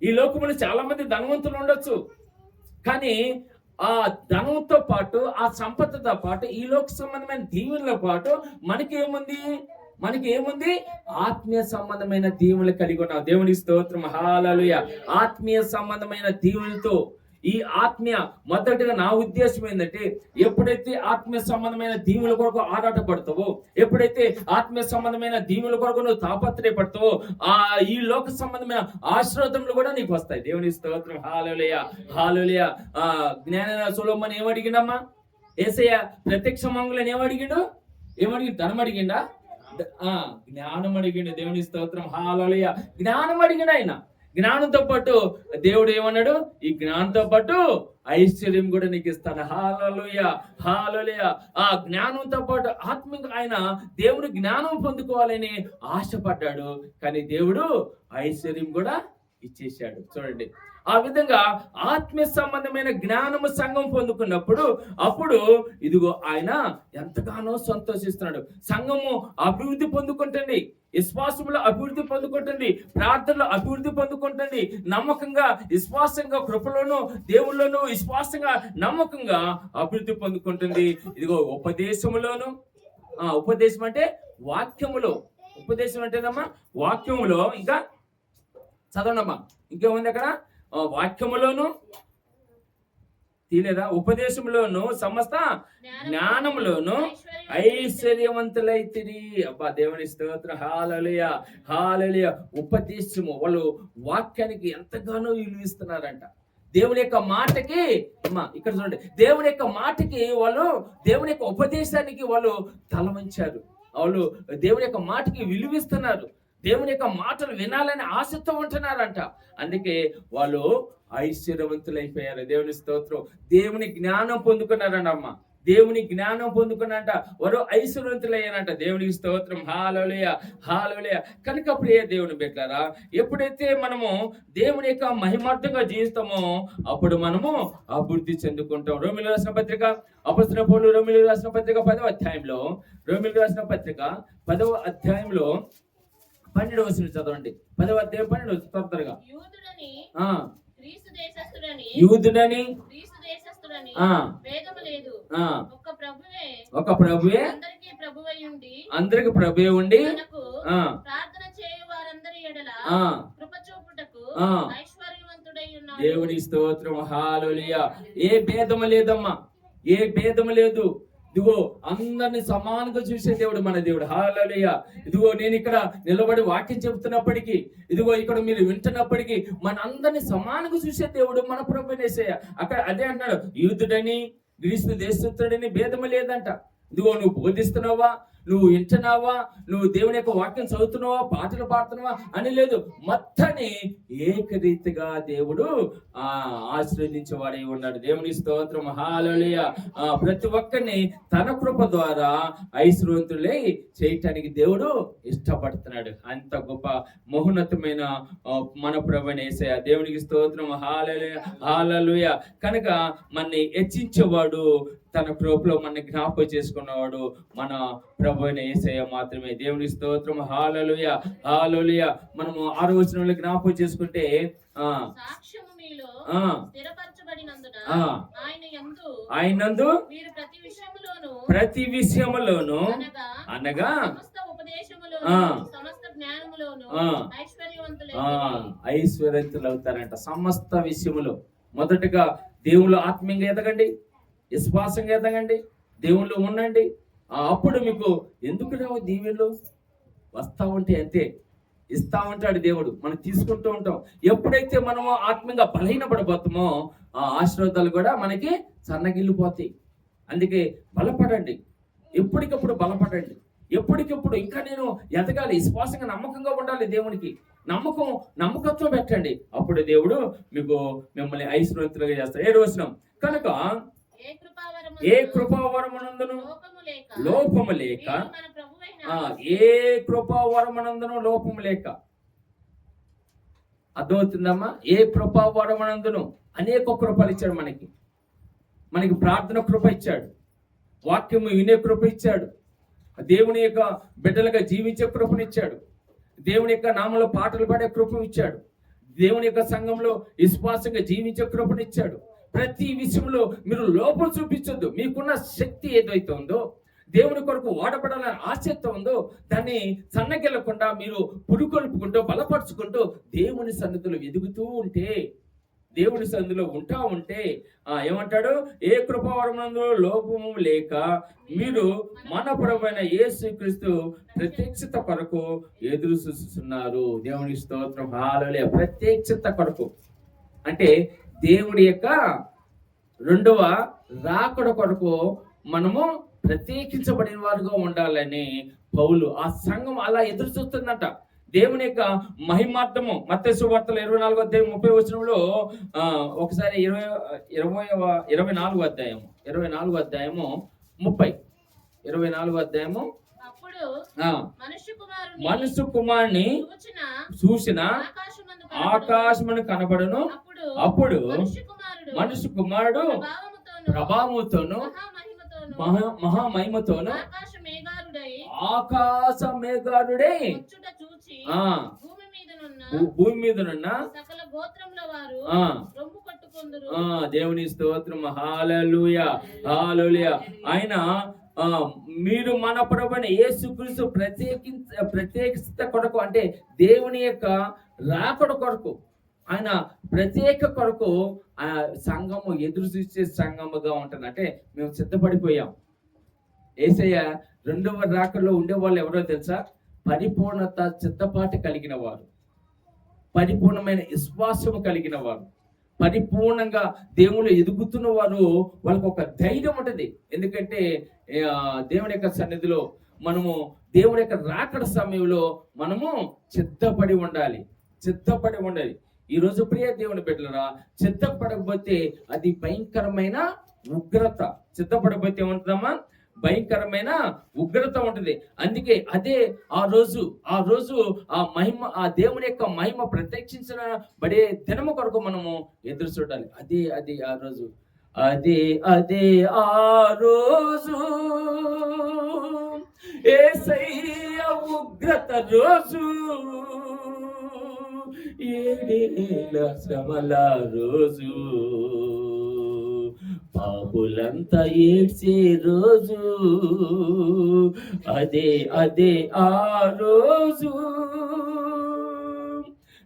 ఈ లోకములో చాలా మంది ధనవంతులు ఉండొచ్చు, కానీ ఆ ధనంతో పాటు ఆ సంపదతో పాటు ఈ లోక సంబంధమైన దీవెనతో పాటు మనకి ఏముంది? మనకి ఏముంది? ఆత్మీయ సంబంధమైన దీవులు కలిగి ఉన్నాం. దేవునికి స్తోత్రం, హల్లెలూయా. ఆత్మీయ సంబంధమైన దీవులతో ఈ ఆత్మీయ, మొదటిగా నా ఉద్దేశం ఏంటంటే, ఎప్పుడైతే ఆత్మీయ సంబంధమైన దీవుల కొరకు ఆరాటపడతావో, ఎప్పుడైతే ఆత్మీయ సంబంధమైన దీవుల కొరకు నువ్వు తాపత్రయపడతావో, ఈ లోక సంబంధమైన ఆశీర్వాదములు కూడా నీకు వస్తాయి. దేవుని స్తోత్రం, హల్లెలూయా, హల్లెలూయా. జ్ఞాన సొలొమోను ఏమడిగిండమ్మా? యేసయ్య ప్రత్యక్ష మంగులను ఏమడిగిండు? ధనం అడిగిండా? జ్ఞానం అడిగిండు. దేవుని స్తోత్రం, హల్లెలూయా. జ్ఞానం అడిగిండు ఆయన. జ్ఞానంతో పాటు దేవుడు ఏమన్నాడు? ఈ జ్ఞానంతో పాటు ఐశ్వర్యం కూడా నీకు ఇస్తాను. హల్లెలూయా, హల్లెలూయా. ఆ జ్ఞానంతో పాటు ఆత్మీయ ఆయన దేవుడు జ్ఞానం పొందుకోవాలని ఆశపడ్డాడు, కానీ దేవుడు ఐశ్వర్యం కూడా ఇచ్చేశాడు. చూడండి, ఆ విధంగా ఆత్మీయ సంబంధమైన జ్ఞానము సంఘం పొందుకున్నప్పుడు అప్పుడు ఇదిగో ఆయన ఎంతగానో సంతోషిస్తున్నాడు. సంఘము అభివృద్ధి పొందుకుంటుంది, విశ్వాసంలో అభివృద్ధి పొందుకుంటుంది, ప్రార్థనలో అభివృద్ధి పొందుకుంటుంది, నమ్మకంగా విశ్వాసంగా కృపలోను దేవుళ్ళలోను విశ్వాసంగా నమ్మకంగా అభివృద్ధి పొందుకుంటుంది. ఇదిగో ఉపదేశములోను, ఉపదేశం అంటే వాక్యములో, ఉపదేశం అంటేనమ్మా వాక్యములో, ఇంకా చదవనమ్మా, ఇంకేముంది అక్కడ? వాక్యములోను తీలేదా? ఉపదేశంలోను సమస్త జ్ఞానములోను ఐశ్వర్యవంతులైతిరి. అబ్బా, దేవుని స్తోత్రం, హల్లెలూయా, హల్లెలూయా. ఉపదేశము, వాళ్ళు వాక్యానికి ఎంతగానో విలువిస్తున్నారంట. దేవుని యొక్క మాటకి, అమ్మా ఇక్కడ చూడండి, దేవుని యొక్క మాటకి వాళ్ళు, దేవుని యొక్క ఉపదేశానికి వాళ్ళు తల వంచారు. వాళ్ళు దేవుని యొక్క మాటకి విలువిస్తున్నారు, దేవుని యొక్క మాటలు వినాలని ఆశతో ఉంటున్నారంట. అందుకే వాళ్ళు ఐశ్వర్యవంతులైపోయారు. దేవుని స్తోత్రం. దేవుని జ్ఞానం పొందుకున్నారంట. దేవుని జ్ఞానం పొందుకున్నారంట, వారు ఐశ్వర్యవంతులయ్యారంట. దేవునికి స్తోత్రం, హల్లెలూయా, హల్లెలూయా. కనుక ప్రియ దేవుని బిడ్డలారా, ఎప్పుడైతే మనము దేవుని యొక్క మహిమార్థంగా జీవిస్తామో అప్పుడు మనము అభివృద్ధి చెందుకుంటాం. రోమీయులకు రాసిన పత్రిక, అపొస్తలుడైన పౌలు రోమీయులకు రాసిన పత్రిక 10వ అధ్యాయంలో, రోమీయులకు రాసిన పత్రిక 10వ అధ్యాయంలో 12వ వచనం చదవండి. 10వ అధ్యాయం 12వ వచనం త్వరగా. యూదుడని భేదము లేదు, ఒక ప్రభువే అందరికి ప్రభువే ఉండి ప్రార్థన చేయు వారందరి ఎడల కృప చూపుటకు ఐశ్వర్యవంతుడై ఉన్నాడు. దేవుని స్తోత్రం, హల్లెలూయా. ఏ భేదము లేదమ్మా, ఏ భేదము లేదు. ఇదిగో అందరిని సమానంగా చూసే దేవుడు మన దేవుడు. హల్లెలూయా. ఇదిగో నేను ఇక్కడ నిలబడి వాక్యం చెబుతున్నప్పటికీ, ఇదిగో ఇక్కడ మీరు వింటున్నప్పటికీ మన అందరిని సమానంగా చూసే దేవుడు మన ప్రభువు యేసయ్య. అక్కడ అదే అంటున్నాడు, యూదుడని గ్రీసు దేశస్థుడని భేదము లేదంట. ఇదిగో నువ్వు బోధిస్తున్నావా, నువ్వు వింటున్నావా, నువ్వు దేవుని యొక్క వాక్యం చదువుతున్నావా, పాటలు పాడుతున్నావా అని లేదు. మొత్తాన్ని ఏకరీతిగా దేవుడు ఆశీర్వదించేవాడై ఉన్నాడు. దేవుని స్తోత్రం, హల్లెలూయా. ప్రతి ఒక్కరిని తన కృప ద్వారా ఐశ్వర్యవంతులై చేయటానికి దేవుడు ఇష్టపడుతున్నాడు. అంత గొప్ప మహోన్నతమైన మన ప్రభువైన యేసయ్య. దేవునికి స్తోత్రం, హల్లెలూయా, హల్లెలూయా. కనుక మనని హెచ్చించేవాడు, తన కృపలో మన జ్ఞాపకం చేసుకున్నవాడు మన ప్రభువైన యేసయ్య మాత్రమే. దేవుని స్తోత్రం, హల్లెలూయా, హల్లెలూయా. మనము 6వ వచనంలో జ్ఞాపకం చేసుకుంటే, సాక్ష్యము మీలో స్థిరపరచబడినందున ఆయన నందు మీరు ప్రతి విషయములోను అనగా సమస్త ఉపదేశములోను సమస్త జ్ఞానములోను ఐశ్వర్యవంతులు అవుతారంట. సమస్త విషయములో మొదటగా దేవుళ్ళు ఆత్మీయంగా ఎదగండి, విశ్వాసంగా ఎదగండి, దేవుళ్ళు ఉండండి. అప్పుడు మీకు ఎందుకు రావు దీవెనలు? వస్తా ఉంటే అంతే, ఇస్తా ఉంటాడు దేవుడు, మనం తీసుకుంటూ ఉంటాం. ఎప్పుడైతే మనము ఆత్మీయంగా బలహీనపడిపోతామో ఆ ఆశీర్వాదాలు కూడా మనకి సన్నగిల్లిపోతాయి. అందుకే బలపడండి, ఎప్పటికప్పుడు బలపడండి, ఎప్పటికప్పుడు ఇంకా నేను ఎదగాలి, విశ్వాసంగా నమ్మకంగా ఉండాలి, దేవునికి నమ్మకత్వం పెట్టండి. అప్పుడు దేవుడు మీకు మిమ్మల్ని ఐశ్వర్యవంతులుగా చేస్తాడు. 7వ వచనం, కనుక ఏ కృపావరమునందును లోపము లేక, ఏ కృపావరమునందును లోపము లేక. అర్థమవుతుందమ్మా? ఏ కృపావరమునందును అనేక కృపలు ఇచ్చాడు మనకి ప్రార్థన కృప ఇచ్చాడు, వాక్యము వినే కృప ఇచ్చాడు, దేవుని యొక్క బిడ్డలుగా జీవించే కృపనిచ్చాడు, దేవుని యొక్క నామంలో పాటలు పాడే కృప ఇచ్చాడు, దేవుని యొక్క సంఘంలో విశ్వాసంగా జీవించే కృపనిచ్చాడు. ప్రతి విషయంలో మీరు లోపం చూపించొద్దు. మీకున్న శక్తి ఏదైతే ఉందో దేవుని కొరకు వాడబడాలని ఆసక్తి ఉందో దాన్ని సన్నగిల్లకుండా మీరు పురుకొల్పుకుంటూ బలపరుచుకుంటూ దేవుని సన్నిధిలో ఎదుగుతూ ఉంటే, దేవుని సన్నిధిలో ఉంటా ఉంటే ఏమంటాడు? ఏ కృపావరమునందు లోపము లేక మీరు మన ప్రభువైన యేసుక్రీస్తు ప్రత్యక్షత కొరకు ఎదురు చూస్తున్నారు. దేవుని స్తోత్రం. హల్లెలూయా. ప్రత్యక్షత కొరకు అంటే దేవుడి యొక్క రెండవ రాకడ కొరకు మనము ప్రత్యేకించబడిన వారుగా ఉండాలని పౌలు ఆ సంఘం అలా ఎదురు చూస్తుందంట. దేవుని యొక్క మహిమార్థము మత్తయి సువార్తలు 24వ అధ్యాయం 30వ వచనంలో ఒకసారి 24వ అధ్యాయము 24వ అధ్యాయము అప్పుడు మనుష్య కుమారుని చూసిన ఆకాశమును కనబడును. అప్పుడు మనుష్య కుమారుడు ప్రభావముతోను మహామహిమతోను ఆకాశ మేఘారుడై భూమి మీదనున్న సకల గోత్రముల వారు రొమ్ము కట్టుకొందురు. దేవుని స్తోత్రం. హల్లెలూయా. హల్లెలూయా. ఆయన మీరు మన ప్రభువైన యేసుక్రీస్తు ప్రత్యేకిత కొరకు అంటే దేవుని యొక్క రాకడ కొరకు ఆయన ప్రత్యేక కొరకు ఆ సంఘము ఎదురు చూసే సంఘముగా ఉంటుంది. అంటే మేము సిద్ధపడిపోయాం. యేసయ్య రెండవ రాకడలో ఉండే వాళ్ళు ఎవరో తెలుసా? పరిపూర్ణత సిద్ధపాటు కలిగిన వారు, పరిపూర్ణమైన విశ్వాసము కలిగిన వారు, పరిపూర్ణంగా దేవుళ్ళు ఎదుగుతున్న వారు. వాళ్ళకు ఒక ధైర్యం ఉంటుంది. ఎందుకంటే దేవుని యొక్క సన్నిధిలో మనము దేవుని యొక్క రాకడ సమయంలో మనము సిద్ధపడి ఉండాలి. ఈ రోజు ప్రియ దేవుని బిడ్డలారా, సిద్ధపడకపోతే అది భయంకరమైన ఉగ్రత. సిద్ధపడకపోతే ఏమంటుందమ్మా? భయంకరమైన ఉగ్రత ఉంటుంది. అందుకే అదే ఆ రోజు ఆ మహిమ, ఆ దేవుని యొక్క మహిమ ప్రత్యక్షించబడే దినము కొరకు మనము ఎదురు చూడాలి. అదే ఆ రోజు ఆ రోజు యేసయ్య ఉగ్రత రోజు, ఏడేళ్ళ శ్రమల రోజు, పాపులంతా ఏడ్చే రోజు, అదే ఆ రోజు.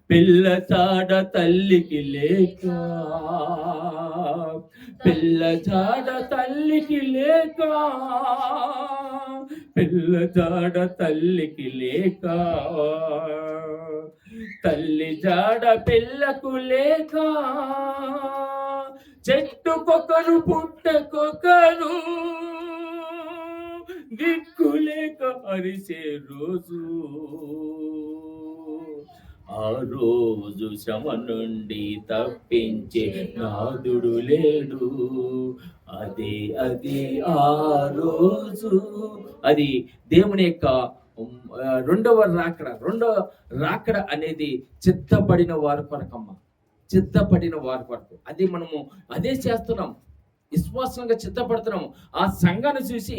పిల్ల చాడ తల్లికి లేక, పిల్ల చాడ తల్లికి లేక, పిల్ల చాడ తల్లికి లేక, తల్లి జాడ పిల్లకు లేక, చెట్టుకొకరు పుట్టకొకరు దిక్కులేక అరిసే రోజు, ఆ రోజు శ్రమ నుండి తప్పించే నాదుడు లేడు. అదే ఆ రోజు. అది దేవుని యొక్క రెండవ రాకడ అనేది చిత్తపడిన వారి కొరకమ్మ, చిత్తపడిన వారి కొరకు. అది మనము అదే చేస్తున్నాం, విశ్వాసంగా చిత్తపడుతున్నాము. ఆ సంఘాన్ని చూసి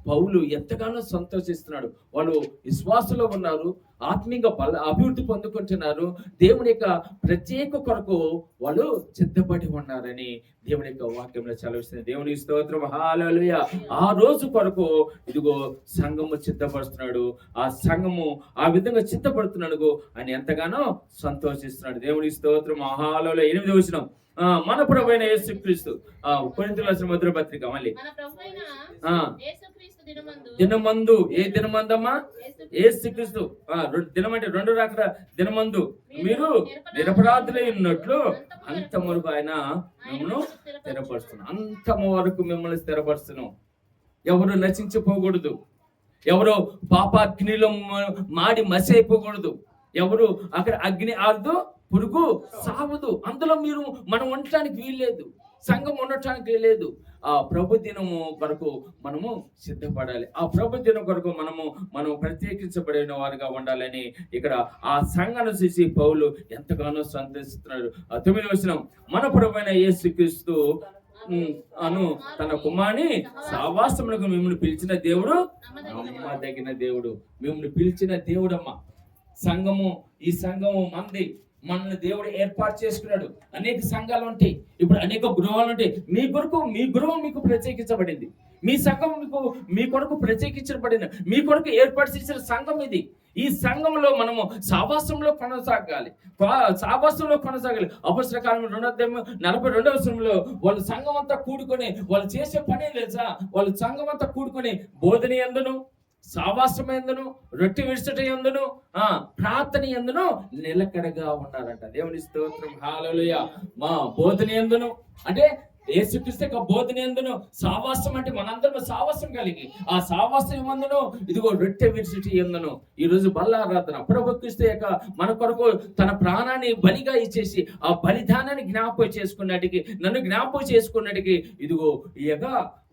పౌలు ఎంతగానో సంతోషిస్తున్నాడు. వాళ్ళు విశ్వాసంలో ఉన్నారు, ఆత్మీయంగా అభివృద్ధి పొందుకుంటున్నారు. దేవుని యొక్క ప్రత్యేక కొరకు వాళ్ళు సిద్ధపడి ఉన్నారని దేవుని యొక్క వాక్యంలో చదివిస్తుంది. దేవుని స్తోత్రం. హల్లెలూయా. ఆ రోజు కొరకు ఇదిగో సంఘము సిద్ధపడుతున్నాడు. ఆ సంఘము ఆ విధంగా సిద్ధపడుతున్నాడు అని ఎంతగానో సంతోషిస్తున్నాడు. దేవుని స్తోత్రం. హల్లెలూయా. 8వ వచనం, మన ప్రభువైన యేసుక్రీస్తు కొరింథీయులకు రాసిన మొదటి పత్రిక మళ్ళీ దినమందు. ఏ దినమందమ్మా? యేసుక్రీస్తు దినం అంటే రెండు రాకడ దినమందు మీరు నిరపరాధులై ఉన్నట్లు అంతవరకు ఆయన మిమ్మల్ని స్థిరపరుస్తున్నాం. అంతవరకు మిమ్మల్ని స్థిరపరుస్తున్నాం. ఎవరు నశించిపోకూడదు, ఎవరు పాపాగ్నిలో మాడి మసి అయిపోకూడదు, ఎవరు అక్కడ అగ్ని ఆర్దు పురుగు సావదు. అందులో మనం ఉండటానికి వీల్లేదు, సంఘం ఉండటానికి వీల్లేదు. ఆ ప్రభు దినము కొరకు మనము సిద్ధపడాలి. ఆ ప్రభు దినం కొరకు మనం ప్రత్యేకించబడిన వారుగా ఉండాలని ఇక్కడ ఆ సంఘాన్ని చూసి పౌలు ఎంతగానో సంతోషిస్తున్నాడు. 9వ వచనం, మన ప్రభువైన యేసుక్రీస్తు తన కుమారుని సావాసములకు మిమ్మల్ని పిలిచిన దేవుడు నమ్మదగిన దేవుడు. మిమ్మల్ని పిలిచిన దేవుడమ్మ. సంఘము, ఈ సంఘము మంది, మనల్ని దేవుడు ఏర్పాటు చేసుకున్నాడు. అనేక సంఘాలు ఉంటాయి, ఇప్పుడు అనేక గృహాలు ఉంటాయి. మీ గృహం మీకు ప్రత్యేకించబడింది. మీ సంఘం మీ కొరకు ప్రత్యేకించబడింది. మీ కొరకు ఏర్పాటు చేసిన సంఘం ఇది. ఈ సంఘంలో మనము సావాసంలో కొనసాగాలి. అపొస్తలుల కాలం 2:42 వాళ్ళు సంఘం అంతా కూడుకొని వాళ్ళు చేసే పని తెలుసా? వాళ్ళు సంఘం అంతా కూడుకొని బోధన యందును, సావాసం యందును, రొట్టె విరుచుట యందును, ప్రార్థన యందును నిలకడగా ఉన్నారంట. దేవుని స్తోత్రం, హల్లెలూయా. మా బోధన యందును అంటే యేసుక్రీస్తు యొక్క బోధన యందును, సావాసం అంటే మనందరం సావాసం కలిగి ఆ సావాసం యందును ఇదిగో రొట్టె విరుచుట యందును. ఈ రోజు బల్లారాధన ప్రభు క్రీస్తు యొక్క మన కొరకు తన ప్రాణాన్ని బలిగా ఇచ్చేసి ఆ బలిదానాన్ని జ్ఞాపకం చేసుకున్నట్టుకి, నన్ను జ్ఞాపకం చేసుకున్నట్టుకి ఇదిగో ఈ యొక్క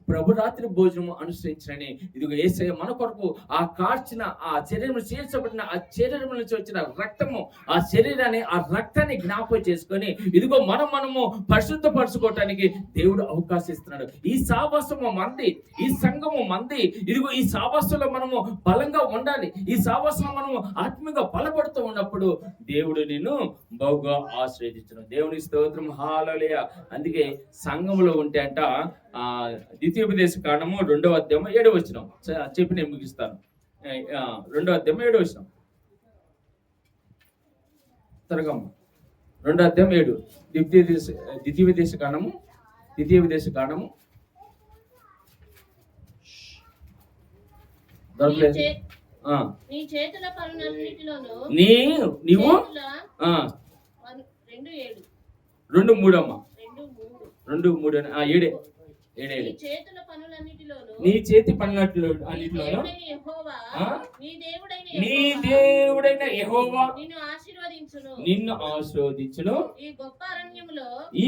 ప్రభు రాత్రి భోజనము అనుసరించని ఇదిగో యేసయ్య మన కొరకు ఆ కార్చిన ఆ శరీరం చేర్చబడిన ఆ శరీరం నుంచి వచ్చిన రక్తము, ఆ శరీరాన్ని ఆ రక్తాన్ని జ్ఞాపకం చేసుకొని ఇదిగో మనము పరిశుద్ధపరచుకోవటానికి దేవుడు అవకాశం ఇస్తున్నాడు. ఈ సావాసము మంది, ఈ సంఘము మంది. ఇదిగో ఈ సావాసంలో మనము బలంగా ఉండాలి. ఈ సావాసంలో మనము ఆత్మీయంగా బలపడుతూ ఉన్నప్పుడు దేవుడు నిన్ను బహుగా ఆశ్రయించును. దేవుని స్తోత్రం, హల్లెలూయా. అందుకే సంఘములో ఉంటే అంట ద్వితీయోపదేశ కాండము 2:7 చెప్పి నేను ముగిస్తాను. 2:7 త్వరగా 2:7 ద్వితీయోపదేశ కాండము నీ చేతుల పనులన్నిటిలోనూ నీవు 2:3 నీ చేతి పనులన్నిటిలోనూ నీ దేవుడైన యెహోవా నిన్ను ఆశీర్వదించును. ఈ గొప్ప అరణ్యంలో ఈ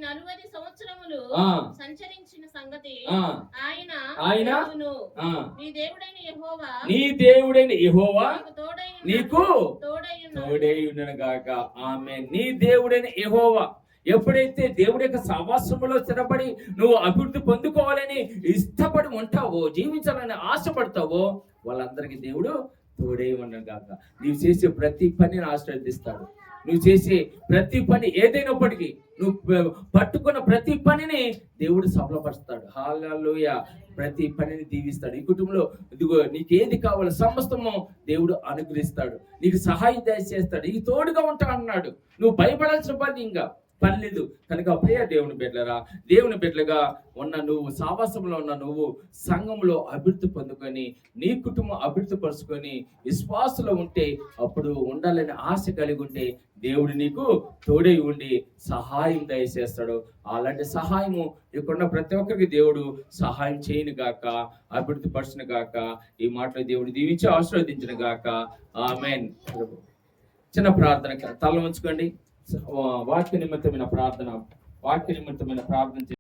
40 సంవత్సరములు సంచరించిన సంగతి ఆయన నీ దేవుడైన యెహోవా నీకు తోడై ఉండును గాక. ఆమేన్. నీ దేవుడైన యెహోవా ఎప్పుడైతే దేవుడి యొక్క సహవాసములో స్థిరపడి నువ్వు అభివృద్ధి పొందుకోవాలని ఇష్టపడి ఉంటావో, జీవించాలని ఆశపడతావో, వాళ్ళందరికీ దేవుడు తోడై ఉండను గాక. నువ్వు చేసే ప్రతి పనిని ఆశీర్వదిస్తాడు. నువ్వు చేసే ప్రతి పని ఏదైనప్పటికీ, నువ్వు పట్టుకున్న ప్రతి పనిని దేవుడు సఫలపరుస్తాడు. హల్లెలూయా. ప్రతి పనిని దీవిస్తాడు. ఈ కుటుంబంలో ఇదిగో నీకు ఏది కావాలో సమస్తము దేవుడు అనుగ్రహిస్తాడు. నీకు సహాయం చేస్తాడు. నీకు తోడుగా ఉంటా అన్నాడు. నువ్వు భయపడాల్సిన పని ఇంకా పని లేదు. కనుక ప్రియ దేవుని బిడ్డలుగా ఉన్న నువ్వు, సావాసంలో ఉన్న నువ్వు సంఘంలో అభివృద్ధి పొందుకొని నీ కుటుంబం అభివృద్ధి పరుచుకొని విశ్వాసంలో ఉంటే, అప్పుడు ఉండాలని ఆశ కలిగి ఉంటే దేవుడు నీకు తోడై ఉండి సహాయం దయచేస్తాడు. అలాంటి సహాయము ఇక్కడున్న ప్రతి ఒక్కరికి దేవుడు సహాయం చేయను గాక, అభివృద్ధి పరచును గాక. ఈ మాటలు దేవుడు దీవించి ఆశీర్వదించును గాక. ఆమేన్. చిన్న ప్రార్థన, తల ఉంచుకోండి. వాక్య నిమిత్తమైన ప్రార్థన